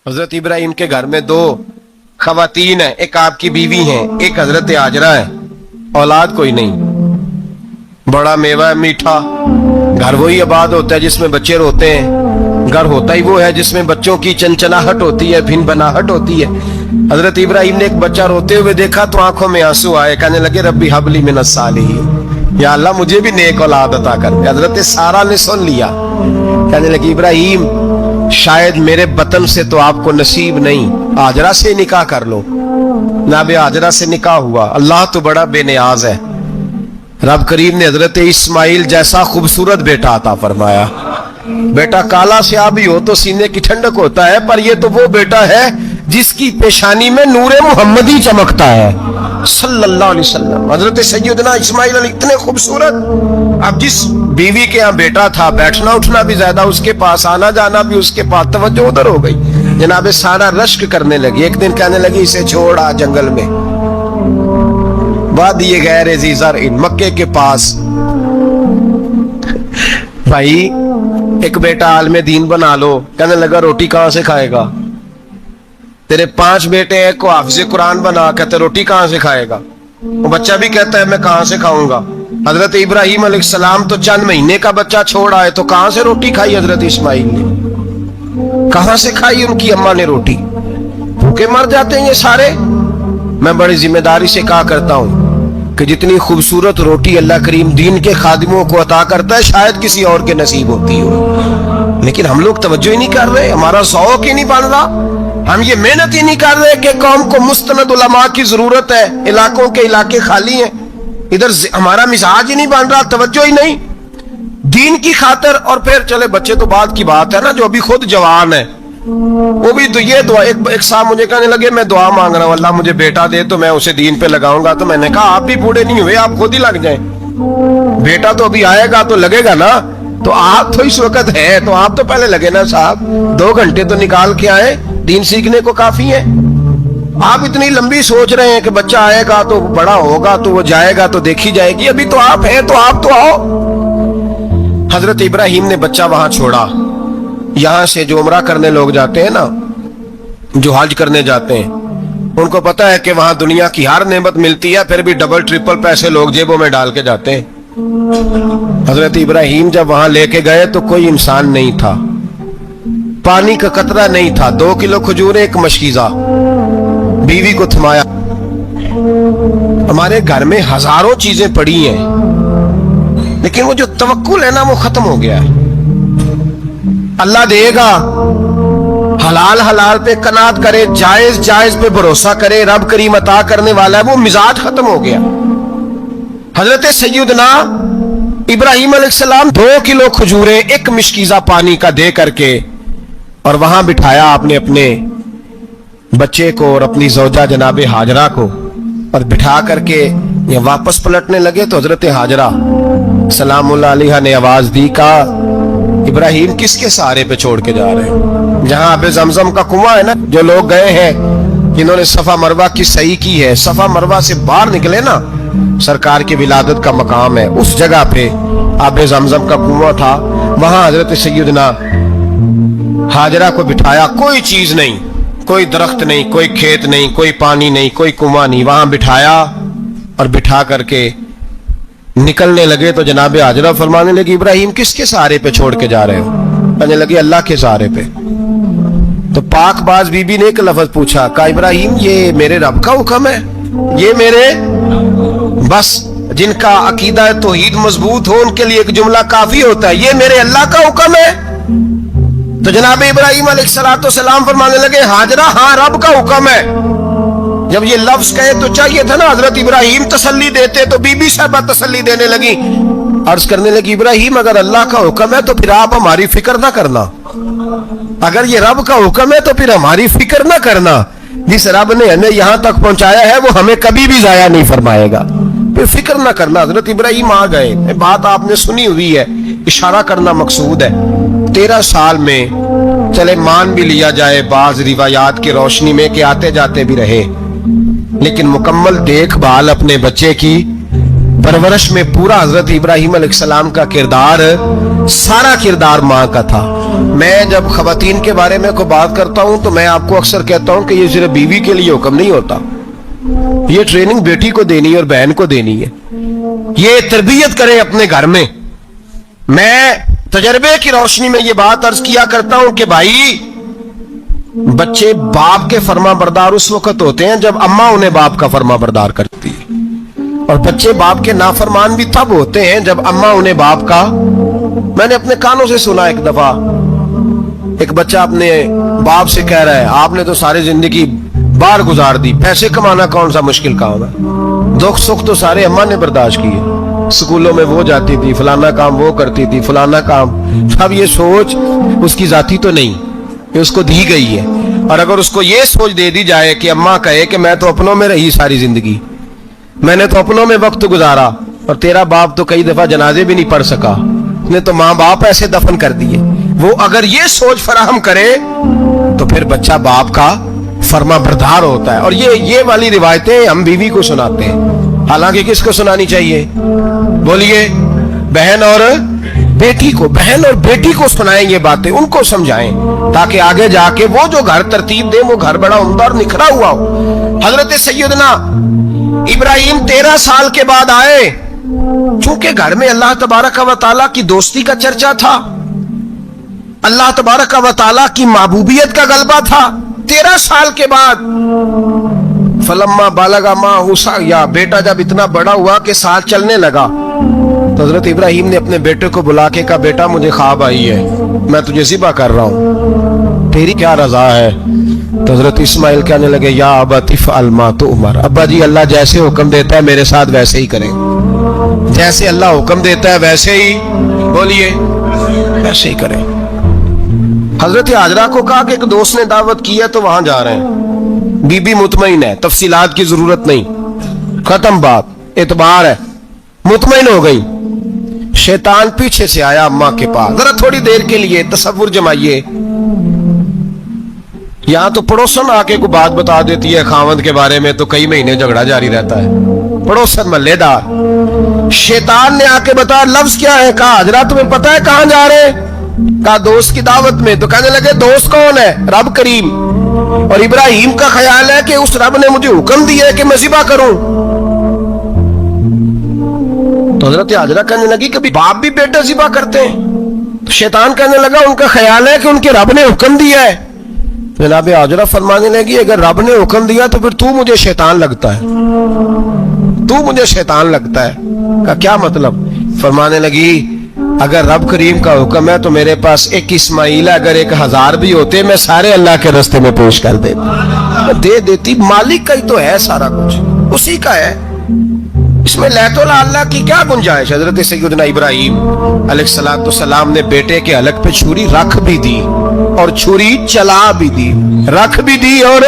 हजरत इब्राहिम के घर में दो खवातीन है, एक आपकी बीवी है, एक हजरत हाजरा है। औलाद कोई नहीं, बड़ा मेवा है मीठा। घर वही आबाद होता है जिसमें बच्चे रोते हैं, घर होता ही वो है जिसमें बच्चों की चंचनाहट होती है, भिन बनाहट होती है। हजरत इब्राहिम ने एक बच्चा रोते हुए देखा तो आंखों में आंसू आए, कहने लगे रब्बी हबली मिनस सालिहीन, या अल्लाह मुझे भी नेक औलाद अता कर। हजरत सारा ने सुन लिया, कहने लगी इब्राहिम शायद मेरे बतन से तो आपको नसीब नहीं, हाजरा से निकाह कर लो। नाबे हाजरा से निकाह हुआ। अल्लाह तो बड़ा बेनियाज है, रब करीम ने हजरत इस्माइल जैसा खूबसूरत बेटा अता फरमाया। बेटा काला स्याह भी हो तो सीने की ठंडक होता है, पर ये तो वो बेटा है जिसकी पेशानी में नूरे मुहम्मदी चमकता है सल्लल्लाहु अलैहि वसल्लम। हजरत सैयदना इस्माइल इतने खूबसूरत। अब जिस बीवी के यहाँ बेटा था, बैठना उठना भी ज्यादा उसके पास, आना जाना भी उसके पास, तवज्जो उधर हो गई। जनाबे सारा रश्क करने लगी। एक दिन कहने लगी इसे छोड़ आ जंगल में, वादिये गैर ज़ीज़र इन मक्के के पास। भाई एक बेटा आलमे दीन बना लो। कहने लगा रोटी कहां से खाएगा? तेरे 5 बेटे हैं, को हाफिज़े कुरान बना, कहते रोटी कहां से खाएगा? वो बच्चा भी कहता है मैं कहां से खाऊंगा। हजरत इब्राहिम अलैहिस्सलाम तो चंद महीने का बच्चा छोड़ आए, तो कहां से रोटी खाई हजरत इस्माइल ने? कहां से खाई उनकी अम्मा ने रोटी? भूखे मर जाते हैं ये सारे। मैं बड़ी जिम्मेदारी से कहा करता हूं कि जितनी खूबसूरत रोटी अल्लाह करीम दीन के खादिमों को अता करता है शायद किसी और के नसीब होती हो, लेकिन हम लोग तवज्जो ही नहीं कर रहे, हमारा शौक ही नहीं बन रहा, हम ये मेहनत ही नहीं कर रहे कि कौम को मुस्तनद उलमा की जरूरत है। इलाकों के इलाके खाली हैं, इधर हमारा मिजाज ही नहीं बन रहा, तवज्जो ही नहीं दीन की खातिर। और फिर चले बच्चे तो बात की बात है ना, जो अभी खुद जवान है वो भी तो ये दुआ। एक साहब मुझे कहने लगे मैं दुआ मांग रहा हूं अल्लाह मुझे बेटा दे तो मैं उसे दीन पे लगाऊंगा। तो मैंने कहा आप भी बूढ़े नहीं हुए, आप खुद ही लग जाएं। बेटा तो अभी आएगा तो लगेगा ना, तो आप तो इस वक्त है तो आप तो पहले लगे ना साहब। 2 घंटे तो निकाल के आए, दीन सीखने को काफी है। आप इतनी लंबी सोच रहे हैं कि बच्चा आएगा तो बड़ा होगा तो वो जाएगा तो देखी जाएगी, अभी तो आप हैं तो आप तो आओ। हजरत इब्राहिम ने बच्चा वहां छोड़ा। यहां से जो उम्रा करने लोग जाते हैं ना, जो हज करने जाते हैं, उनको पता है कि वहां दुनिया की हर नेमत मिलती है, फिर भी डबल ट्रिपल पैसे लोग जेबों में डाल के जाते हैं। हजरत इब्राहिम जब वहां लेके गए तो कोई इंसान नहीं था, पानी का कतरा नहीं था, 2 किलो खजूरें, एक मशकीजा। बीवी को थमाया। हमारे घर में हजारों चीजें पड़ी हैं, लेकिन वो जो तवक्कुल है ना वो खत्म हो गया है। अल्लाह देगा, हलाल हलाल पे कनात करे, जायज जायज पे भरोसा करे, रब करीम अता करने वाला है, वो मिजाज खत्म हो गया। हजरत सैयदना इब्राहिम अलैहिस्सलाम 2 किलो खजूरें, एक मिशकीजा पानी का दे करके और वहां बिठाया आपने अपने बच्चे को और अपनी ज़ौजा जनाबे हाजरा को, और बिठा करके ये वापस पलटने लगे तो हजरत हाजरा सलामुल्लाह अलैहा ने आवाज दी, कहा इब्राहिम किसके सहारे पे छोड़ के जा रहे हैं? जहां अबे जमजम का कुआं है ना, जो लोग गए हैं जिन्होंने सफा मरवा की सही की है, सफा मरवा से बाहर निकले ना, सरकार की विलादत का मकाम है, उस जगह पे अबे जमजम का कुआं था। वहां हजरत सैयदना हाजरा को बिठाया, कोई चीज नहीं, कोई दरख्त नहीं, कोई खेत नहीं, कोई पानी नहीं, कोई कुआं नहीं, वहां बिठाया और बिठा करके निकलने लगे तो जनाबे हाजरा फरमाने लगी इब्राहिम किसके सहारे पे छोड़ के जा रहे हो? कहने लगी अल्लाह के सहारे पे। तो पाकबाज बीबी ने एक लफ्ज पूछा, कहा इब्राहिम ये मेरे रब का हुक्म है, ये मेरे बस जिनका अकीदा तौहीद मजबूत हो उनके लिए एक जुमला काफी होता है, ये मेरे अल्लाह का हुक्म है। तो जनाब इब्राहिम अलैहिस्सलाम फरमाने लगे हाजरा हाँ रब का हुक्म है। जब ये लफ्ज कहे तो चाहिए था ना हजरत इब्राहिम तसल्ली देते, तो बीबी साहबा तसल्ली देने लगी, अर्ज करने लगी इब्राहिम अगर अल्लाह का हुक्म है तो फिर आप हमारी फिक्र ना करना, अगर ये रब का हुक्म है तो फिर हमारी फिक्र ना करना, जिस रब ने हमें यहां तक पहुंचाया है वो हमें कभी भी जाया नहीं फरमाएगा, फिर फिक्र ना करना। हजरत इब्राहिम आ गए, बात आपने सुनी हुई है, इशारा करना मकसूद है। 13 साल में चले मान भी लिया जाए बाज रिवायात की रोशनी में कि आते जाते भी रहे, लेकिन मुकम्मल देखभाल अपने बच्चे की परवरिश में पूरा हजरत इब्राहिम अलैहिस्सलाम का किरदार, सारा किरदार माँ का था। मैं जब खवातीन के बारे में कोई बात करता हूं तो मैं आपको अक्सर कहता हूं कि ये सिर्फ बीवी के लिए हुक्म नहीं होता, ये ट्रेनिंग बेटी को देनी है और बहन को देनी है। ये तरबियत करें अपने घर में। मैं तजर्बे की रोशनी में ये बात अर्ज किया करता हूं कि भाई, बच्चे बाप के फर्मा बरदार उस वक्त होते हैं जब अम्मा उन्हें बाप का फर्मा बरदार करती है, और बच्चे बाप के नाफरमान भी तब होते हैं जब अम्मा उन्हें बाप का। मैंने अपने कानों से सुना, एक दफा एक बच्चा अपने बाप से कह रहा है, आपने तो सारी जिंदगी बाहर गुजार दी, पैसे कमाना कौन सा मुश्किल काम है, दुख सुख तो सारे अम्मा ने बर्दाश्त किए, स्कूलों में वो जाती थी, फलाना काम वो करती थी, फलाना काम। अब ये सोच उसकी जाती तो नहीं, ये उसको दी गई है। और अगर उसको ये सोच दे दी जाए कि अम्मा कहे कि मैं तो अपनों में रही सारी जिंदगी, मैंने तो अपनों में वक्त गुजारा, और तेरा बाप तो कई दफा जनाजे भी नहीं पढ़ सका, उसने तो माँ बाप ऐसे दफन कर दिए, वो अगर ये सोच फराहम करे तो फिर बच्चा बाप का फर्मा बरदार होता है। और ये वाली रिवायतें हम बीवी को सुनाते हैं, हालांकि किसको सुनानी चाहिए? बोलिए, बहन और बेटी को। बहन और बेटी को सुनाएं ये बातें, उनको समझाएं, ताकि आगे जाके वो जो घर तरतीब दे वो घर बड़ा उम्दा और निखरा हुआ हो। हजरत सैयदना इब्राहिम 13 साल के बाद आए, चूंकि घर में अल्लाह तबारक व तआला की दोस्ती का चर्चा था, अल्लाह तबारक व तआला की महबूबियत का गलबा था। 13 साल के बाद फलम्मा बालगा माँ हुसा, या बेटा जब इतना बड़ा हुआ कि साथ चलने लगा, तो हजरत इब्राहिम ने अपने बेटे को बुला के कहा, बेटा मुझे ख्वाब आई है, मैं तुझे ज़िबा कर रहा हूं, तेरी क्या रजा है? तो हजरत इस्माइल कहने लगे, या अबतिफ अलमा तो उमर, अब्बा जी अल्लाह जैसे हुक्म देता है मेरे साथ वैसे ही करें, जैसे अल्लाह हुक्म देता है वैसे ही, बोलिए, वैसे ही करें। हजरत हाजरा को कहा कि एक दोस्त ने दावत की है तो वहां जा रहे हैं, बीबी मुतमईन है, तफसीलात की जरूरत नहीं, खत्म बात, एतबार है, मुतमईन हो गई। शैतान पीछे से आया अम्मा के पास, जरा थोड़ी देर के लिए तसव्वुर जमाइए, यहां तो पड़ोसन आके कोई बात बता देती है खावंद के बारे में तो कई महीने झगड़ा जारी रहता है, पड़ोसन मल्लेदार। शैतान ने आके बताया लफ्ज क्या है? कहा हाजरा तुम्हें पता है कहां जा रहे हैं? कहा दोस्त की दावत में। तो कहने लगे दोस्त कौन है? रब करीम। और इब्राहिम का ख्याल है कि उस रब ने मुझे हुक्म दिया है कि मैं ज़िबा करूं। तो हजरत हाजरा कहने लगी कभी बाप भी बेटा ज़िबा करते हैं? तो शैतान कहने लगा उनका ख्याल है कि उनके रब ने हुक्म दिया है। जनाब हाजरा फरमाने लगी अगर रब ने हुक्म दिया तो फिर तू मुझे शैतान लगता है, तू मुझे शैतान लगता है। का क्या मतलब? फरमाने लगी अगर रब करीम का हुक्म है तो मेरे पास एक इस्माइल है, अगर 1000 भी होते मैं सारे अल्लाह के रास्ते में पेश कर दे देती। मालिक का ही तो है सारा कुछ, उसी का है, इसमें लैतुल अल्लाह की क्या गुंजाइश। हजरत सैयदना इब्राहिम अलैहिस्सलाम ने बेटे के हलक पे छुरी रख भी दी और छुरी चला भी दी, रख भी दी। और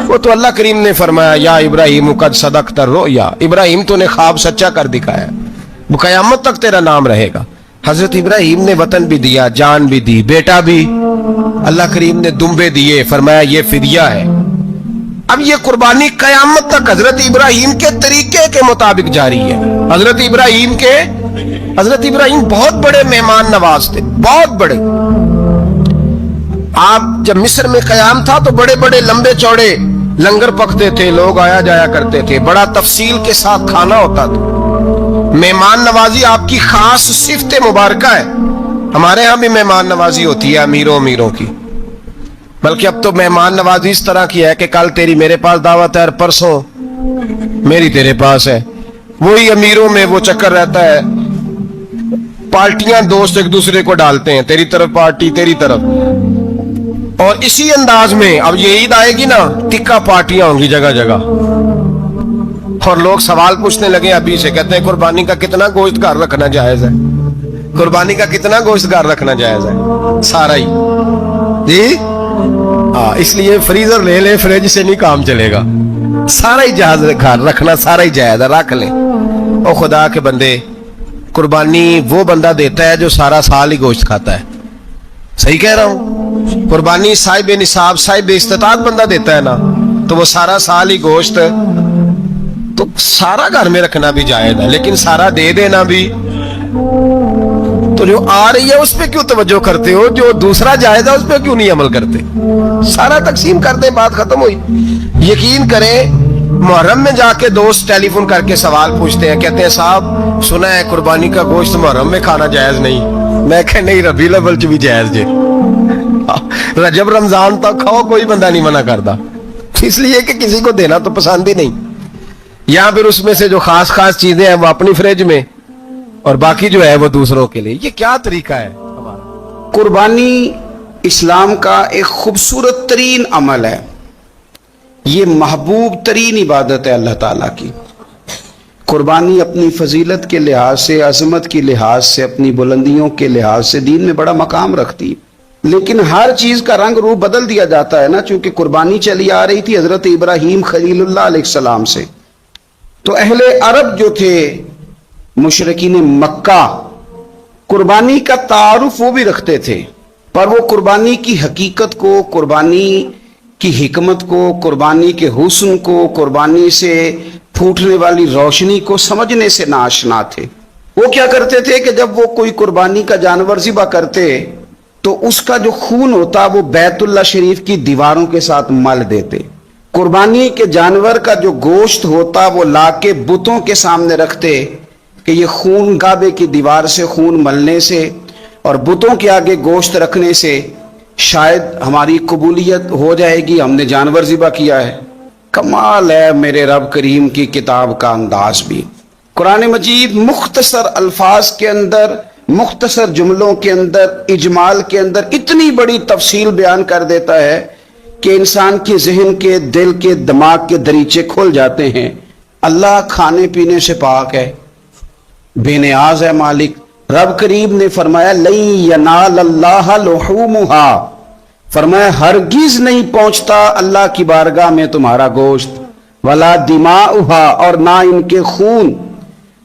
वो तो अल्लाह करीम ने फरमाया या इब्राहिम कद सदक़्ता रुया, इब्राहिम तूने ख्वाब सच्चा कर दिखाया, वो कयामत तक तेरा नाम रहेगा। हजरत इब्राहिम ने वतन भी दिया, जान भी दी, बेटा भी। अल्लाह करीम ने दुम्बे दिए, फरमाया ये फिदिया है। अब ये कुर्बानी कयामत तक हजरत इब्राहिम के तरीके के मुताबिक जारी है। हजरत इब्राहिम बहुत बड़े मेहमान नवाज थे, बहुत बड़े। आप जब मिस्र में कयाम था तो बड़े बड़े लंबे चौड़े लंगर पकते थे, लोग आया जाया करते थे, बड़ा तफसील के साथ खाना होता था। मेहमान नवाजी आपकी खास सिफत मुबारका है। हमारे यहाँ भी मेहमान नवाजी होती है अमीरों की, बल्कि अब तो मेहमान नवाजी इस तरह की है कि कल तेरी मेरे पास दावत है और परसों मेरी तेरे पास है। वही अमीरों में वो चक्कर रहता है, पार्टियां दोस्त एक दूसरे को डालते हैं, तेरी तरफ पार्टी तेरी तरफ। और इसी अंदाज में अब ये ईद आएगी ना, टिक्का पार्टियां होंगी जगह जगह। और लोग सवाल पूछने लगे अभी से, कहते हैं कुर्बानी का कितना गोश्त घर रखना जायज है? कुर्बानी का कितना गोश्त घर रखना जायज है? सारा ही जी। हाँ, इसलिए फ्रीजर ले ले, फ्रिज से नहीं काम चलेगा। सारा ही जहाज घर रखना सारा ही जायज है, रख ले। ओ खुदा के बंदे, कुर्बानी वो बंदा देता है जो सारा साल ही गोश्त खाता है। सही कह रहा हूं? कुर्बानी साहिब निसाब, साहिब इस्तिताअत बंदा देता है ना, तो वो सारा साल ही गोश्त تو سارا گھر میں رکھنا بھی جائز ہے، لیکن سارا دے دینا بھی، تو جو آ رہی ہے اس پہ کیوں توجہ کرتے ہو؟ جو دوسرا جائز ہے اس پہ کیوں نہیں عمل کرتے؟ سارا تقسیم کر دیں، بات ختم ہوئی۔ یقین کریں، محرم میں جا کے دوست ٹیلی فون کر کے سوال پوچھتے ہیں، کہتے ہیں صاحب سنا ہے قربانی کا گوشت محرم میں کھانا جائز نہیں۔ میں کہ نہیں، ربیع الاول چ بھی جائز جے، رجب رمضان تک کھاؤ، کوئی بندہ نہیں منع کرتا، اس لیے کہ کسی کو دینا تو پسند ہی نہیں، یا پھر اس میں سے جو خاص خاص چیزیں ہیں وہ اپنی فریج میں، اور باقی جو ہے وہ دوسروں کے لیے۔ یہ کیا طریقہ ہے ہمارا؟ قربانی اسلام کا ایک خوبصورت ترین عمل ہے، یہ محبوب ترین عبادت ہے اللہ تعالیٰ کی۔ قربانی اپنی فضیلت کے لحاظ سے، عظمت کے لحاظ سے، اپنی بلندیوں کے لحاظ سے دین میں بڑا مقام رکھتی ہے، لیکن ہر چیز کا رنگ روپ بدل دیا جاتا ہے نا، چونکہ قربانی چلی آ رہی تھی حضرت ابراہیم خلیل اللہ علیہ السلام سے، تو اہل عرب جو تھے مشرکین مکہ قربانی کا تعارف وہ بھی رکھتے تھے، پر وہ قربانی کی حقیقت کو، قربانی کی حکمت کو، قربانی کے حسن کو، قربانی سے پھوٹنے والی روشنی کو سمجھنے سے ناآشنا تھے۔ وہ کیا کرتے تھے کہ جب وہ کوئی قربانی کا جانور ذبح کرتے تو اس کا جو خون ہوتا وہ بیت اللہ شریف کی دیواروں کے ساتھ مل دیتے، قربانی کے جانور کا جو گوشت ہوتا وہ لا کے بتوں کے سامنے رکھتے کہ یہ خون کعبے کی دیوار سے خون ملنے سے اور بتوں کے آگے گوشت رکھنے سے شاید ہماری قبولیت ہو جائے گی، ہم نے جانور ذبح کیا ہے۔ کمال ہے میرے رب کریم کی کتاب کا انداز بھی۔ قرآن مجید مختصر الفاظ کے اندر، مختصر جملوں کے اندر، اجمال کے اندر اتنی بڑی تفصیل بیان کر دیتا ہے کہ انسان کے ذہن کے، دل کے، دماغ کے دریچے کھل جاتے ہیں۔ اللہ کھانے پینے سے پاک ہے، بے نیاز ہے مالک۔ رب کریم نے فرمایا لَن يَنَالَ اللَّهَ لُحُومُهَا، فرمایا ہرگز نہیں پہنچتا اللہ کی بارگاہ میں تمہارا گوشت، وَلَا دِمَاؤُهَا، اور نہ ان کے خون،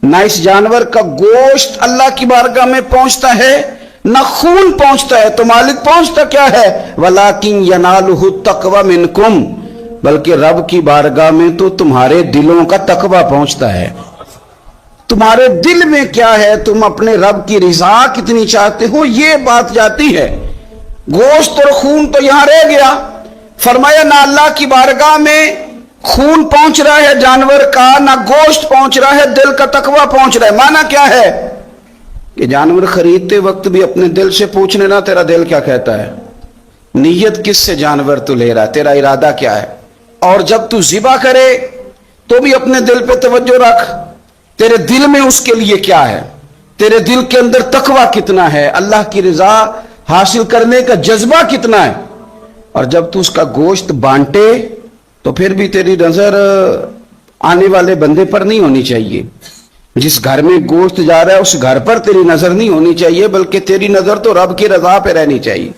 نہ اس جانور کا گوشت اللہ کی بارگاہ میں پہنچتا ہے، نہ خون پہنچتا ہے، تو مالک پہنچتا کیا ہے؟ وَلَكِنْ يَنَالُهُ التَّقْوَى مِنْكُمْ، بلکہ رب کی بارگاہ میں تو تمہارے دلوں کا تقوی پہنچتا ہے۔ تمہارے دل میں کیا ہے، تم اپنے رب کی رضا کتنی چاہتے ہو، یہ بات جاتی ہے۔ گوشت اور خون تو یہاں رہ گیا، فرمایا نہ اللہ کی بارگاہ میں خون پہنچ رہا ہے جانور کا، نہ گوشت پہنچ رہا ہے، دل کا تقوی پہنچ رہا ہے۔ معنی کیا ہے کہ جانور خریدتے وقت بھی اپنے دل سے پوچھ لینا تیرا دل کیا کہتا ہے، نیت کس سے جانور تو لے رہا ہے، تیرا ارادہ کیا ہے، اور جب تو ذبح کرے تو بھی اپنے دل پہ توجہ رکھ، تیرے دل میں اس کے لیے کیا ہے، تیرے دل کے اندر تقوی کتنا ہے، اللہ کی رضا حاصل کرنے کا جذبہ کتنا ہے۔ اور جب تو اس کا گوشت بانٹے تو پھر بھی تیری نظر آنے والے بندے پر نہیں ہونی چاہیے، جس گھر میں گوشت جا رہا ہے اس گھر پر تیری نظر نہیں ہونی چاہیے، بلکہ تیری نظر تو رب کی رضا پہ رہنی چاہیے۔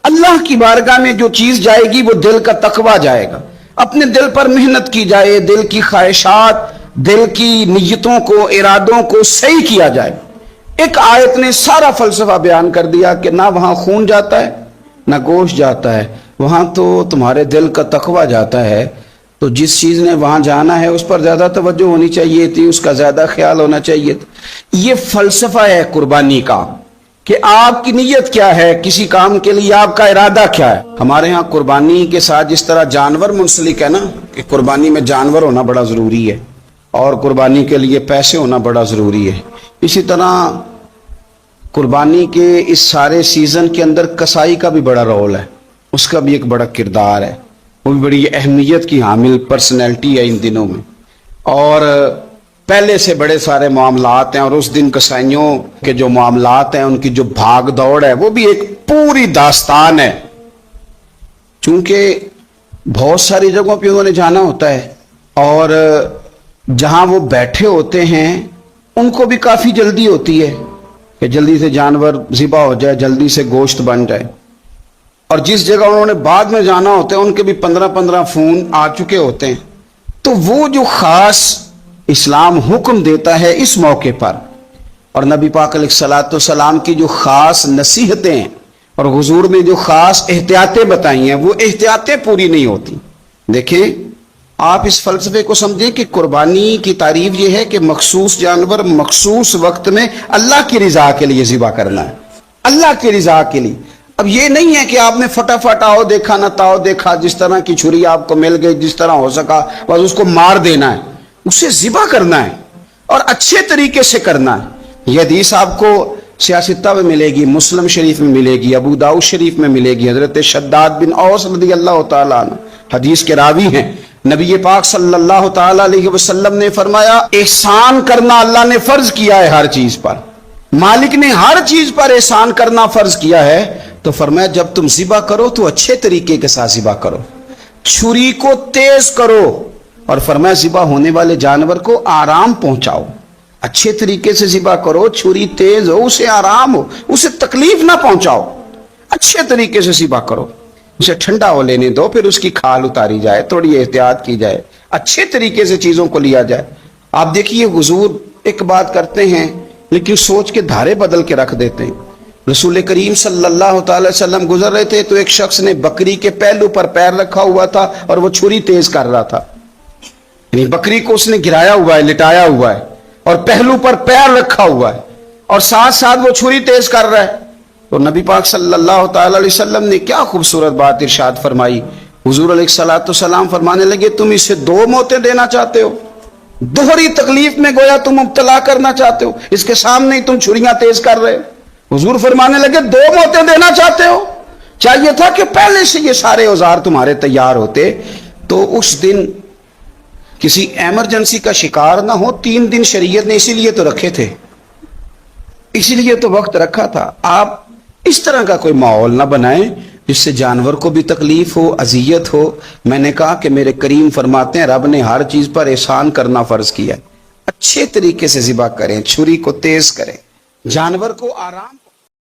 اللہ کی بارگاہ میں جو چیز جائے گی وہ دل کا تقوی جائے گا، اپنے دل پر محنت کی جائے، دل کی خواہشات، دل کی نیتوں کو، ارادوں کو صحیح کیا جائے۔ ایک آیت نے سارا فلسفہ بیان کر دیا کہ نہ وہاں خون جاتا ہے نہ گوشت جاتا ہے، وہاں تو تمہارے دل کا تقوی جاتا ہے، تو جس چیز نے وہاں جانا ہے اس پر زیادہ توجہ ہونی چاہیے تھی، اس کا زیادہ خیال ہونا چاہیے تھا۔ یہ فلسفہ ہے قربانی کا کہ آپ کی نیت کیا ہے، کسی کام کے لیے آپ کا ارادہ کیا ہے۔ ہمارے ہاں قربانی کے ساتھ جس طرح جانور منسلک ہے نا، کہ قربانی میں جانور ہونا بڑا ضروری ہے اور قربانی کے لیے پیسے ہونا بڑا ضروری ہے، اسی طرح قربانی کے اس سارے سیزن کے اندر کسائی کا بھی بڑا رول ہے، اس کا بھی ایک بڑا کردار ہے، وہ بھی بڑی اہمیت کی حامل پرسنالٹی ہے ان دنوں میں، اور پہلے سے بڑے سارے معاملات ہیں، اور اس دن کسائیوں کے جو معاملات ہیں ان کی جو بھاگ دوڑ ہے وہ بھی ایک پوری داستان ہے، چونکہ بہت ساری جگہوں پہ انہوں نے جانا ہوتا ہے، اور جہاں وہ بیٹھے ہوتے ہیں ان کو بھی کافی جلدی ہوتی ہے کہ جلدی سے جانور ذبح ہو جائے، جلدی سے گوشت بن جائے، اور جس جگہ انہوں نے بعد میں جانا ہوتا ہے ان کے بھی 15 فون آ چکے ہوتے ہیں، تو وہ جو خاص اسلام حکم دیتا ہے اس موقع پر، اور نبی پاک علیہ الصلوۃ والسلام کی جو خاص نصیحتیں اور حضور نے جو خاص احتیاطیں بتائی ہیں وہ احتیاطیں پوری نہیں ہوتی۔ دیکھیں آپ اس فلسفے کو سمجھیں کہ قربانی کی تعریف یہ ہے کہ مخصوص جانور مخصوص وقت میں اللہ کی رضا کے لیے ذبح کرنا ہے، اللہ کی رضا کے لیے۔ اب یہ نہیں ہے کہ آپ نے فٹافٹ آؤ دیکھا نہ تاؤ دیکھا، جس طرح کی چھری آپ کو مل گئی جس طرح ہو سکا بس اس کو مار دینا ہے، اسے ذبح کرنا ہے اور اچھے طریقے سے کرنا ہے۔ یہ حدیث آپ کو سیاستہ میں ملے گی، مسلم شریف میں ملے گی، ابو داؤد شریف میں ملے گی۔ حضرت شداد بن اوس رضی اللہ تعالیٰ عنہ حدیث کے راوی ہیں، نبی پاک صلی اللہ تعالیٰ علیہ وسلم نے فرمایا احسان کرنا اللہ نے فرض کیا ہے ہر چیز پر، مالک نے ہر چیز پر احسان کرنا فرض کیا ہے، تو فرمایا جب تم ذبح کرو تو اچھے طریقے کے ساتھ ذبح کرو، چھری کو تیز کرو، اور فرمایا ذبح ہونے والے جانور کو آرام پہنچاؤ، اچھے طریقے سے ذبح کرو، چھری تیز ہو، اسے آرام ہو، اسے تکلیف نہ پہنچاؤ، اچھے طریقے سے ذبح کرو، اسے ٹھنڈا ہو لینے دو، پھر اس کی کھال اتاری جائے، تھوڑی احتیاط کی جائے، اچھے طریقے سے چیزوں کو لیا جائے۔ آپ دیکھیے حضور ایک بات کرتے ہیں لیکن سوچ کے دھارے بدل کے رکھ دیتے ہیں۔ رسول کریم صلی اللہ تعالی وسلم گزر رہے تھے تو ایک شخص نے بکری کے پہلو پر پیر رکھا ہوا تھا اور وہ چھری تیز کر رہا تھا، یعنی بکری کو اس نے گرایا ہوا ہے، لٹایا ہوا ہے اور پہلو پر پیر رکھا ہوا ہے اور ساتھ ساتھ وہ چھری تیز کر رہا ہے۔ تو نبی پاک صلی اللہ تعالی علیہ وسلم نے کیا خوبصورت بات ارشاد فرمائی، حضور علیہ الصلوۃ والسلام فرمانے لگے تم اسے دو موتیں دینا چاہتے ہو، دوہری تکلیف میں گویا تم مبتلا کرنا چاہتے ہو، اس کے سامنے ہی تم چھریاں تیز کر رہے ہو۔ حضور فرمانے لگے دو موتیں دینا چاہتے ہو، چاہیے تھا کہ پہلے سے یہ سارے اوزار تمہارے تیار ہوتے تو اس دن کسی ایمرجنسی کا شکار نہ ہو۔ 3 دن شریعت نے اسی لیے تو رکھے تھے، اسی لیے تو وقت رکھا تھا۔ آپ اس طرح کا کوئی ماحول نہ بنائیں جس سے جانور کو بھی تکلیف ہو، اذیت ہو۔ میں نے کہا کہ میرے کریم فرماتے ہیں رب نے ہر چیز پر احسان کرنا فرض کیا ہے، اچھے طریقے سے ذبح کریں، چھری کو تیز کریں، جانور کو آرام